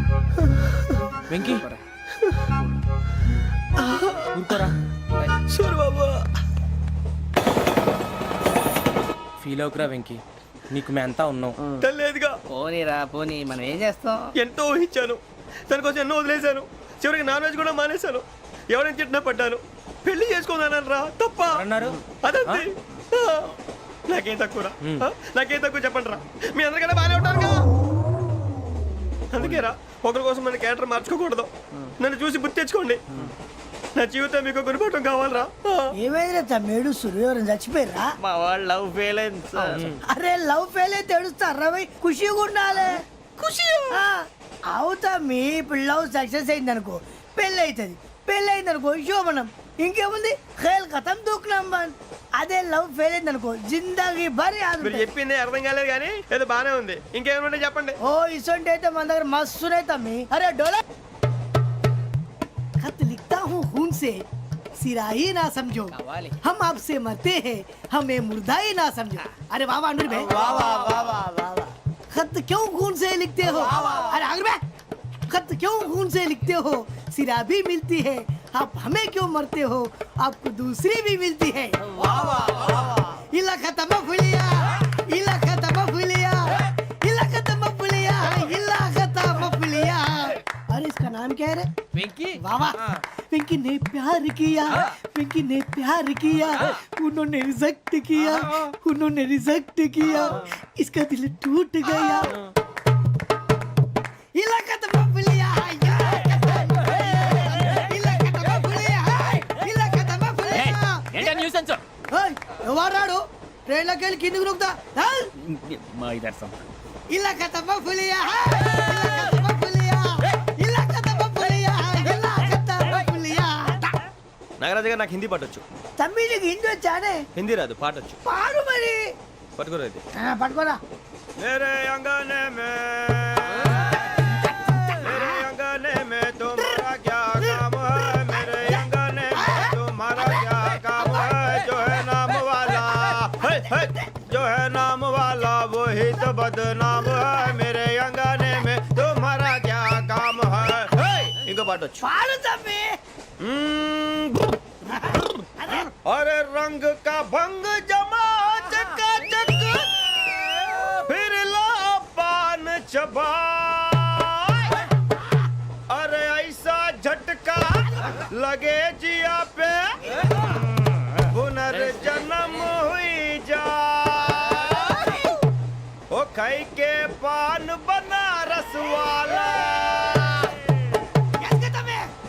వెంకీ ఊరుకోరా. ఫీల్ అవుకురా వెంకీ, నీకు మేమంతా ఉన్నాం. లేదుగా పోనీరా పోనీ మనం ఏం చేస్తాం? ఎంతో ఊహించాను తన కోసం ఎన్నో వదిలేశాను చివరికి నాన్ వెజ్ కూడా మానేశాను ఎవరైనా తిట్టినా పడ్డాను పెళ్లి చేసుకున్నాను రా తప్ప అన్నారు అదంతే నాకేం తక్కువరా నాకేం తక్కువ చెప్పండి రా మీ అందరికన్నా బాగానే ఉంటారు కదా అందుకే రా ఒకరి కోసం మన క్యారెక్టర్ మార్చుకోకూడదు నన్ను చూసి గుర్తు తెచ్చుకోండి నా జీవితం మీకు గురిపటం కావాలరా ఏమైనా తమ్మేడు సురవరం చచ్చిపోయిరా? మా వాళ్ళు లవ్ ఫెయిల్ అయింది సార్. అరే లవ్ ఫెయిల్ అయితే ఏడుస్తారా భయ్? ఖుషిగా ఉండాలి. ఖుషి అవుతా మీ ఇప్పుడు లవ్ సక్సెస్ అయింది అనుకో పెళ్ళి అవుతుంది. పెళ్ళి అయింది అనుకో శోభనం. ఇంకేముంది ఖేల్ కథం దూకునాం బాన్. అదే లవ్ ఫెయిల్ అయింది అనుకో జిందాగీ భారీ మీరు చెప్పింది అర్థం కాలేదు కానీ ఏదో బాగానే ఉంది ఇంకేమైనా చెప్పండి ఓ ఇసొంటి అయితే మన దగ్గర మస్తున్నాయి తమ్మి. అరే డోలా खत लिखता हूँ खून से सिरा ही ना समझो हम आपसे मरते हैं हमें मुर्दा ही ना समझो. अरे वाह वाह अनुर भाई वाह वाह वाह वाह वाह खत क्यों खून से लिखते हो? अरे अनुर भाई खत क्यों खून से लिखते हो? सिरा भी मिलती है आप हमें क्यों मरते हो? आपको दूसरी भी मिलती है. वाह वाह वाह इला खत्म फुलिया इला खत्म फुलिया इला खत्म फुलिया इला खत्म फुलिया. अरे इसका नाम क्या है रे? వెంకీ वाह वाह पिंकी ने प्यार किया पिंकी ने प्यार किया उन्होंने रिजेक्ट किया उन्होंने रिजेक्ट किया इसका दिल टूट गया. इलाका तो बबलिया ఏంటా న్యూసెన్స్? ఎవరాడు ట్రైన్ లోకి వెళ్ళి కిందికి నొక్కుతా. మా ఇదర్శం ఇలాకా तो बबलिया इलाका तो बबलिया इलाका तो बबलिया इलाका तो बबलिया. నాగరాజు గారు నాకు హిందీ పాటొచ్చు తమ్మి నీకు హిందీ వచ్చానే? హిందీ రాదు పాటొచ్చు పాడు మరి. పట్టుకోలేదు పట్టుకోరా. मेरे अंगने में तुम्हारा क्या काम है मेरे अंगने में तुम्हारा क्या काम है जो है नाम वाला जो है नाम वाला वही तो बदनाम है मेरे अंगने में तुम्हारा क्या काम है इनको पाटो పాడు తమ్మి. अरे रंग का भंग जमा चकाचक फिर ला पान चबा अरे ऐसा झटका लगे जिया पे पुनर्जन्म हुई जा खाई के पान बनारस वाला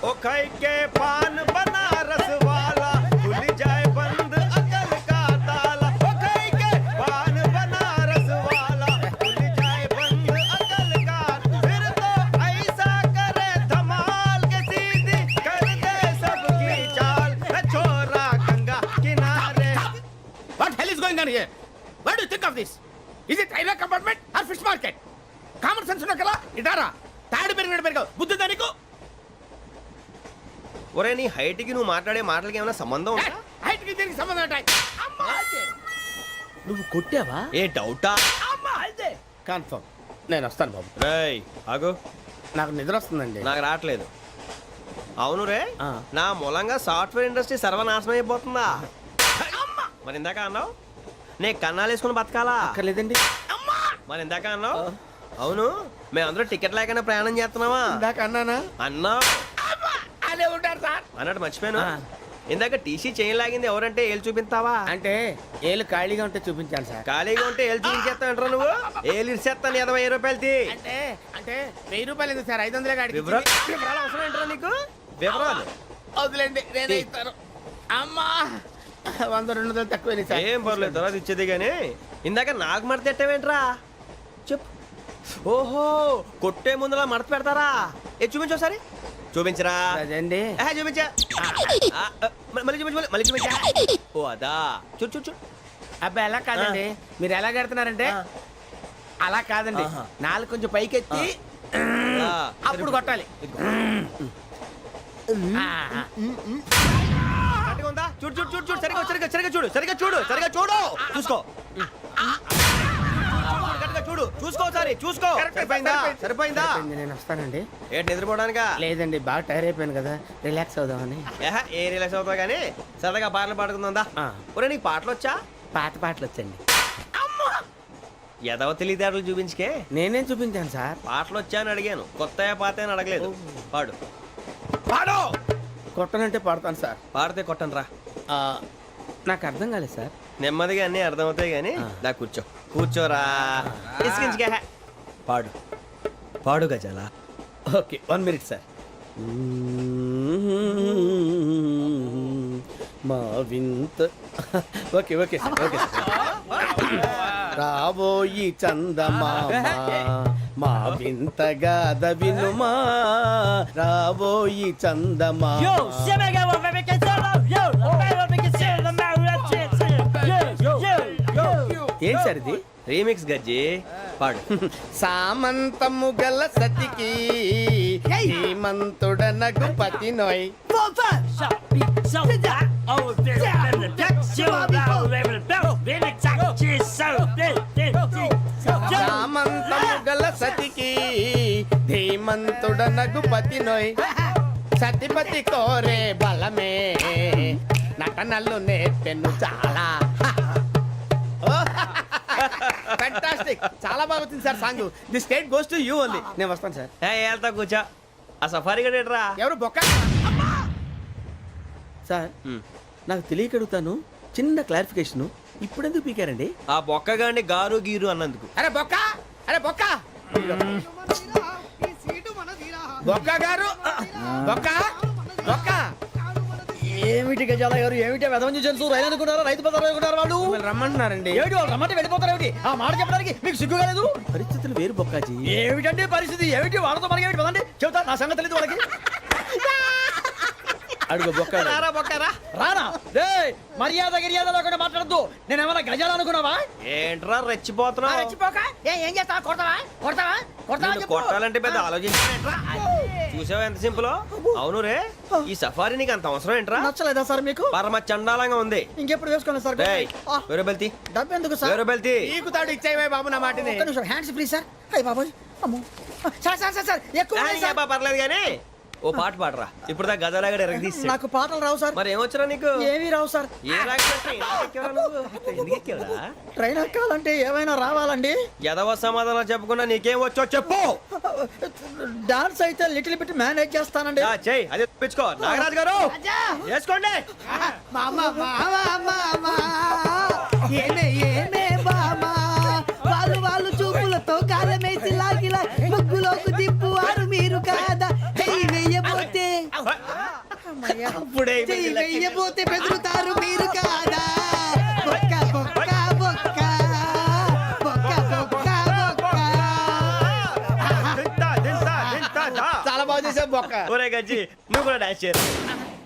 ओ खाई के पान बनारस वाला खुल जाए बंद अकल का ताला ओ खाई के पान बनारस वाला खुल जाए बंद अकल का फिर तो ऐसा करे धमाल के सीधी कर दे सबकी चाल छोरा गंगा किनारे. What hell is going on here? What do you think of this? Is it railway compartment or fish market? Common sense ఉన్న కదా ఇటారా తాడు పెరిగినట్టు పెరగవు బుద్ధి దానికి ఒరే నీ హైట్ కి నువ్వు మాట్లాడే మాటలకి ఏమైనా సంబంధం ఉందా? హైట్ కి దీనికి సంబంధం ఉంటాయి అమ్మా అదే నువ్వు కొట్టావా? ఏ డౌటా? అమ్మా అదే కన్ఫర్మ్ నేను వస్తాను బాబు. రేయ్ ఆగు, నాకు నిద్ర వస్తుందండి. నాకు రావట్లేదు. అవును రే, ఆ. నా మూలంగా సాఫ్ట్వేర్ ఇండస్ట్రీ సర్వనాశనం అయిపోతుందా? మరి ఇందాక అన్నావు నే కన్నాలు వేసుకుని బతకాలా? అక్కర్లేదండి. మరి ఇందాక అన్నావు అవును మేమందరూ టికెట్ లేకుండా ప్రయాణం చేస్తున్నావా ఇందాక అన్నానా? అన్నావు. అదే ఉంటారు సార్. అన్నట్టు మర్చిపోయాను, ఇందాక టీసీ చేయి లాగింది ఎవరంటే ఏళ్ళు చూపిస్తావా? అంటే ఏళ్ళు ఖాళీగా ఉంటే చూపించాను సార్. ఖాళీగా ఉంటే ఏళ్ళు చూపించేస్తానంటారా నువ్వు? ఏళ్ళు ఇచ్చేస్తాను 20 రూపాయలది. అంటే అంటే 1000 రూపాయలు ఎందుకు సార్? 500 గాడికి వివరాలు అవసరం ఏంట్రా నీకు? వివరాలు వదిలేండి నేనే ఇస్తాను. అమ్మా 100-200 తక్కువ సార్. ఏం పర్లేదు, తర్వాత ఇచ్చేది కానీ ఇందాక నాకు మడత పెట్టావేంట్రా? చెప్పు. ఓహో, కొట్టే ముందులా మడత పెడతారా? ఏ చూపించు ఒకసారి. చూపించరా? అదండి. చూపించా. మళ్ళీ చూపించు, మళ్ళీ చూపించా. ఓ అదా, చూడు చూడు చూడు. అబ్బాయి ఎలా కాదండి, మీరు ఎలా కడుతున్నారంటే అలా కాదండి, నాలుగు కొంచెం పైకెత్తి అప్పుడు కొట్టాలి. కరెక్ట్గా ఉందా? చూడు చూడు చూడు చూడు, సరిగా సరిగా సరిగా చూడు, సరిగా చూడు, సరిగా చూడు, చూసుకో. కరెక్ట్గా చూడు, చూసుకో ఒకసారి, చూసుకో. సరిపోయిందా? సరిపోయిందా? నేను వస్తానండి. ఏంటి నిద్రపోవడానికా? లేదండి, బాగా టైర్ అయిపోయాను కదా, రిలాక్స్ అవుదామని. ఏ రిలాక్స్ అవుతావు కానీ సరదాగా పాటలు పాడుకుందా? ఒరే నీకు పాటలు వచ్చా? పాత పాటలు వచ్చండి. ఎదవ తెలివితేటలు చూపించుకే. నేనేం చూపించాను సార్? పాటలు వచ్చా అని అడిగాను, కొత్త పాత అని అడగలేదు. పాడు పాడు. కొట్టనంటే పడతాను సార్. పాడితే కొట్టను రా. నాకు అర్థం కాలేదు సార్. నెమ్మదిగా అన్నీ అర్థమవుతాయి కానీ దా కూర్చో. కూర్చోరా. ఇసుకించుకే. పాడు పాడు గజాల. Okay 1 minute sir. మా వింత okay okay sir, okay sir. రాబోయి చందమామ మా వింతగా వినుమా, రాబోయి చందమామ. ఏం సార్ ఇది? రీమిక్స్ గజ్జి. పాడు. సామంతము గల సతికి హేమంతుడనగు పతి నోయ్. సామంతము గల సతికి ధీమంతుడనగు పతి నోయ్. సతిపతి కోరే బలమే నటనలు నేర్పెను చాలా. ఫ్యాంటాస్టిక్, చాలా బాగా వచ్చింది sir song. The state goes to you only. నేను వస్తాను సార్. వెళ్తా కూర్చో. ఆ సఫారీ గడేట్రా? ఎవరు బొక్క సార్? నాకు తెలియక అడుగుతాను, చిన్న క్లారిఫికేషన్. ఇప్పుడు ఎందుకు పీకారండి? ఆ బొక్కగాండి గారు గీరు అన్నందుకు. అరే బొక్క, అరే బొక్క, బొక్క గారు, బొక్క బొక్క. ఏమిటి గజాల గారు, ఏమిటి వెదవని చూసాను రైలు అనుకున్నారా, రైతు బజార్ అనుకున్నారు వాళ్ళు? మిమ్మల్ని రమ్మంటున్నారండి. ఏమిటి వాళ్ళు రమ్మంటే వెళ్ళిపోతారు? ఏమిటి ఆ మాట చెప్పడానికి మీకు సిగ్గు కాలేదు? పరిస్థితులు వేరు బొక్కాజీ. ఏమిటండి పరిస్థితి? ఏమిటి వాళ్ళతో మనకి ఏమిటి పదండి చెబుతా, నా సంగతి తెలియదు వాళ్ళకి. అడుగు బొక్క. రారా బొక్కరా. రానా రే, మర్యాద గిర్యాద లేకుండా మాట్లాడద్దు. నేను ఏమన్నా గజాలు అనుకున్నావా? ఏంట్రా రెచ్చిపోతున్నావు? ఏం చేస్తా? కొడతావా కొడతావా కొడతావా నిన్ను కొట్టాలంటే పెద్ద ఆలోచించా. చూసావా ఎంత సింపుల్? అవును రే, ఈ సఫారీ నీకు అంత అవసరం ఏంట్రా? నచ్చలేదా సార్ మీకు? పరమ చండాలంగా ఉంది. ఇంకెప్పుడు వేసుకోండి సార్. వేరే బెల్తి, డబ్బు ఎందుకు సార్? వేరే బెల్తి. నీకు తాడు ఇచ్చేవే బాబు నా మాటని. Hands free sir. అయ్యి బాబోయ్, అమ్మో సార్ సార్ సార్ సార్ ఎక్కువ ఉన్నాయి సార్. పర్లేదు కానీ ఓ పాట పాడరా. ఇప్పుడు దా గదలాగడ ఎరగదీసి. నాకు పాటలు రావు సార్. మరి ఏమొచ్చరా నీకు? ఏమీ రావు సార్. ఏ రాకపోతే ఎందుకు ఎక్కేవరా? ట్రైన్ ఎక్కాలంటే ఏమైనా రావాలండి. ఎదవ సమాధానం చెప్పకుండా నీకేం వచ్చో చెప్పు. డాన్స్ అయితే లిటిల్ బిట్ మేనేజ్ చేస్తానండి. చెయ్యి, అదే తెప్పించుకో. నాగరాజు గారు వేసుకోండి. మామా మామా మామా ఏమే ఏమే బామా వాళ్ళు వాళ్ళు చూపు అప్పుడే చెయ్యి వెయ్యబోతే బెదురుతారు మీరు కాదా బొక్క బొక్క బొక్క బొక్క బొక్క బొక్క చాలా బాగా చేసావు బొక్క. ఒరే గజ్జి నువ్వు కూడా డాన్స్ చేయరు.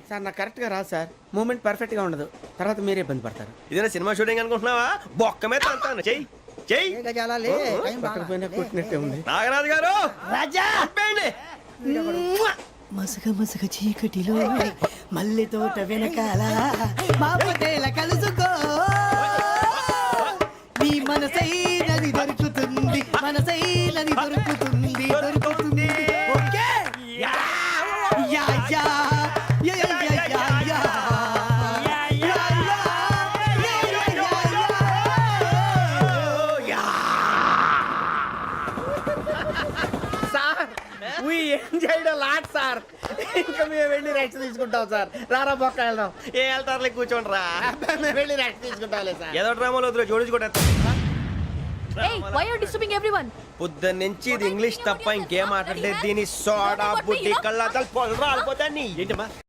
సార్ నాకు కరెక్ట్ గా రాదు సార్ మూమెంట్ పర్ఫెక్ట్ గా ఉండదు తర్వాత మీరే ఇబ్బంది పడతారు. ఇదేనా సినిమా షూటింగ్ అనుకుంటున్నావా? బొక్క మీద అంటాను. చెయ్యి చెయ్యి. పక్కన పోయినా కొట్టినట్టే ఉంది. నాగరాజు గారు రాజా ఆపేయండి. మసక మసక చీకటిలో మల్లె తోట వెనకాల మా పటేల కలుసుకో నీ మనసైనది దొరుకుతుంది మనసైనది దొరుకుతుంది దొరుకుతుంది okay yeah yeah yeah yeah yeah yeah yeah yeah yeah yeah sir we enjoyed a lot sir. ఇంకా మేము వెళ్ళి రెస్ట్ తీసుకుంటాం సార్. రారా బొక్క వెళ్దాం. ఏ వెళ్తారులే కూర్చోండి రా. మేము వెళ్ళి రెస్ట్ తీసుకుంటాంలే సార్. ఏదో డ్రామాలో వద్దు జోడించుకుంటా. Hey, why are you disturbing everyone? పొద్దున్న నుంచి ఇది ఇంగ్లీష్ తప్ప ఇంకేం మాట్లాడలేదు. దీని సోడా బుద్ధి కళ్ళ తల పొలరా అయిపోతాన్ని ఏంటమ్మా